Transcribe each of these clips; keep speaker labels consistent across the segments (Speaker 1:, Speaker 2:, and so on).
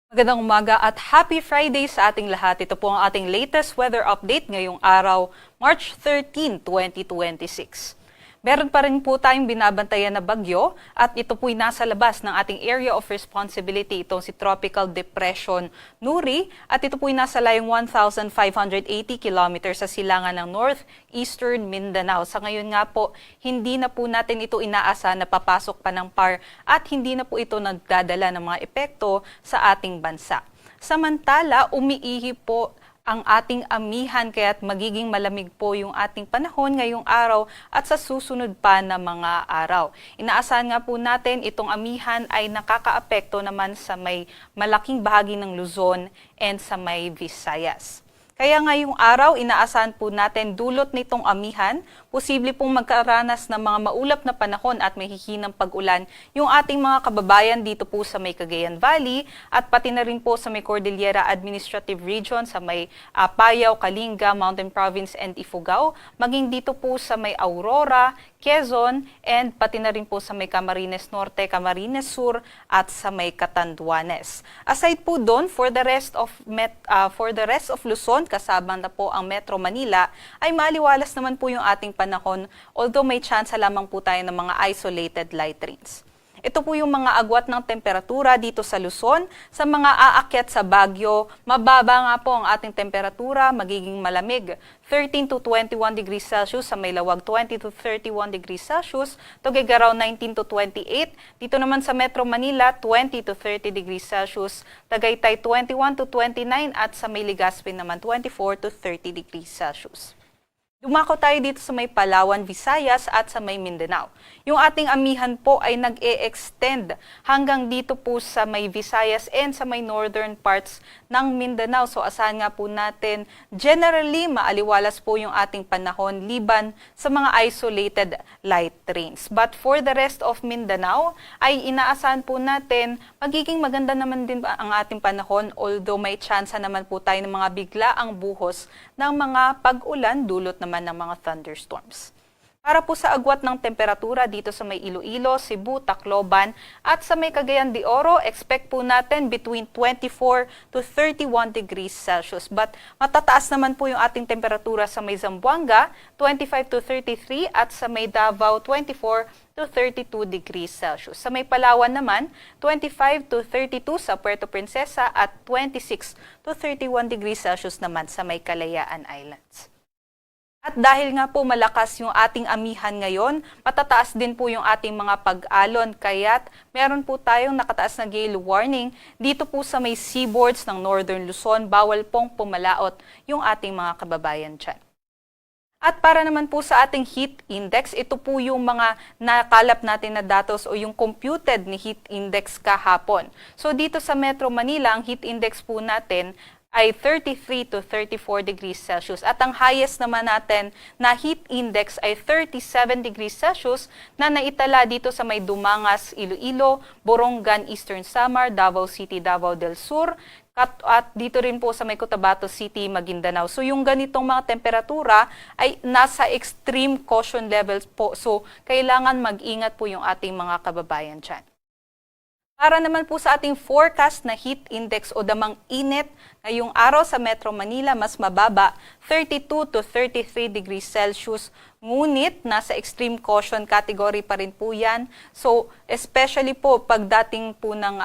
Speaker 1: Magandang umaga at happy Friday sa ating lahat. Ito po ang ating latest weather update ngayong araw, March 13, 2026. Meron pa rin po tayong binabantayan na bagyo at ito po'y nasa labas ng ating area of responsibility, itong si Tropical Depression Nuri, at ito po'y nasa layong 1,580 kilometers sa silangan ng northeastern Mindanao. Sa ngayon nga po, hindi na po natin ito inaasa na papasok pa ng PAR at hindi na po ito nagdadala ng mga epekto sa ating bansa. Samantala, umiihi po ang ating amihan kaya't magiging malamig po yung ating panahon ngayong araw at sa susunod pa na mga araw. Inaasahan nga po natin itong amihan ay nakakaapekto naman sa may malaking bahagi ng Luzon and sa may Visayas. Kaya ngayong araw, inaasahan po natin dulot nitong amihan, posible pong magkaranas ng mga maulap na panahon at may hihinang pag-ulan yung ating mga kababayan dito po sa may Cagayan Valley at pati na rin po sa may Cordillera Administrative Region, sa may Apayao, Kalinga, Mountain Province and Ifugao, maging dito po sa may Aurora, Quezon, and pati na rin po sa may Camarines Norte, Camarines Sur at sa may Catanduanes. Aside po doon, for the rest of Luzon, kasama na po ang Metro Manila, ay maaliwalas naman po yung ating panahon, although may chance lamang po tayo ng mga isolated light rains. Ito po yung mga agwat ng temperatura dito sa Luzon. Sa mga aakyat sa Baguio, mababa nga po ang ating temperatura, magiging malamig. 13 to 21 degrees Celsius sa Maylawag, 20 to 31 degrees Celsius, Tuguegarao 19 to 28. Dito naman sa Metro Manila, 20 to 30 degrees Celsius, Tagaytay 21 to 29 at sa may Legazpi naman 24 to 30 degrees Celsius. Dumako tayo dito sa may Palawan, Visayas at sa may Mindanao. Yung ating amihan po ay nag-e-extend hanggang dito po sa may Visayas and sa may northern parts ng Mindanao. So asahan nga po natin, generally maaliwalas po yung ating panahon liban sa mga isolated light rains. But for the rest of Mindanao ay inaasahan po natin magiging maganda naman din ang ating panahon, although may chance naman po tayo ng mga biglaang buhos ng mga pag-ulan dulot naman ng mga thunderstorms. Para po sa agwat ng temperatura dito sa may Iloilo, Cebu, Tacloban at sa may Cagayan de Oro, expect po natin between 24 to 31 degrees Celsius. But matataas naman po yung ating temperatura sa may Zamboanga, 25 to 33 at sa may Davao, 24 to 32 degrees Celsius. Sa may Palawan naman, 25 to 32 sa Puerto Princesa at 26 to 31 degrees Celsius naman sa may Kalayaan Islands. At dahil nga po malakas yung ating amihan ngayon, matataas din po yung ating mga pag-alon. Kaya't meron po tayong nakataas na gale warning dito po sa may seaboards ng Northern Luzon. Bawal pong pumalaot yung ating mga kababayan dyan. At para naman po sa ating heat index, ito po yung mga nakalap natin na datos o yung computed ni heat index kahapon. So dito sa Metro Manila, ang heat index po natin ay 33 to 34 degrees Celsius. At ang highest naman natin na heat index ay 37 degrees Celsius na naitala dito sa may Dumangas, Iloilo, Borongan, Eastern Samar, Davao City, Davao del Sur, at dito rin po sa may Cotabato City, Maguindanao. So yung ganitong mga temperatura ay nasa extreme caution levels po. So kailangan mag-ingat po yung ating mga kababayan dyan. Para naman po sa ating forecast na heat index o damang init, ngayong araw sa Metro Manila mas mababa, 32 to 33 degrees Celsius. Ngunit nasa extreme caution category pa rin po yan. So especially po pagdating po ng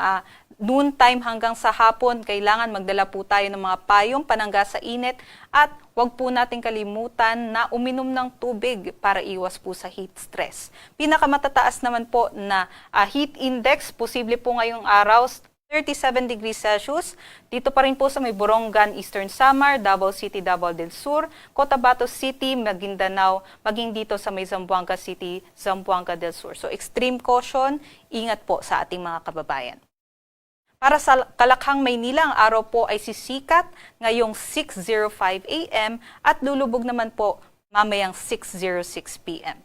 Speaker 1: noon time hanggang sa hapon, kailangan magdala po tayo ng mga payong panangga sa init at huwag po natin kalimutan na uminom ng tubig para iwas po sa heat stress. Pinakamatataas naman po na heat index, posible po ngayong araw, 37 degrees Celsius. Dito pa rin po sa may Borongan, Eastern Samar, Davao City, Davao del Sur, Cotabato City, Maguindanao, maging dito sa may Zamboanga City, Zamboanga del Sur. So extreme caution, ingat po sa ating mga kababayan. Para sa Kalakhang, Maynila, ang araw po ay sisikat ngayong 6:05 a.m. at lulubog naman po mamayang 6:06 p.m.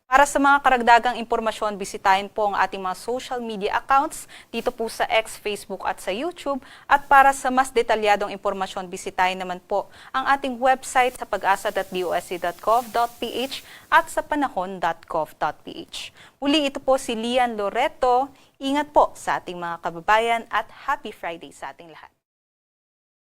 Speaker 1: Para sa mga karagdagang impormasyon, bisitahin po ang ating mga social media accounts dito po sa X, Facebook at sa YouTube. At para sa mas detalyadong impormasyon, bisitahin naman po ang ating website sa pag-asa.dosc.gov.ph at sa panahon.gov.ph. Muli ito po si Lian Loreto. Ingat po sa ating mga kababayan at Happy Friday sa ating lahat.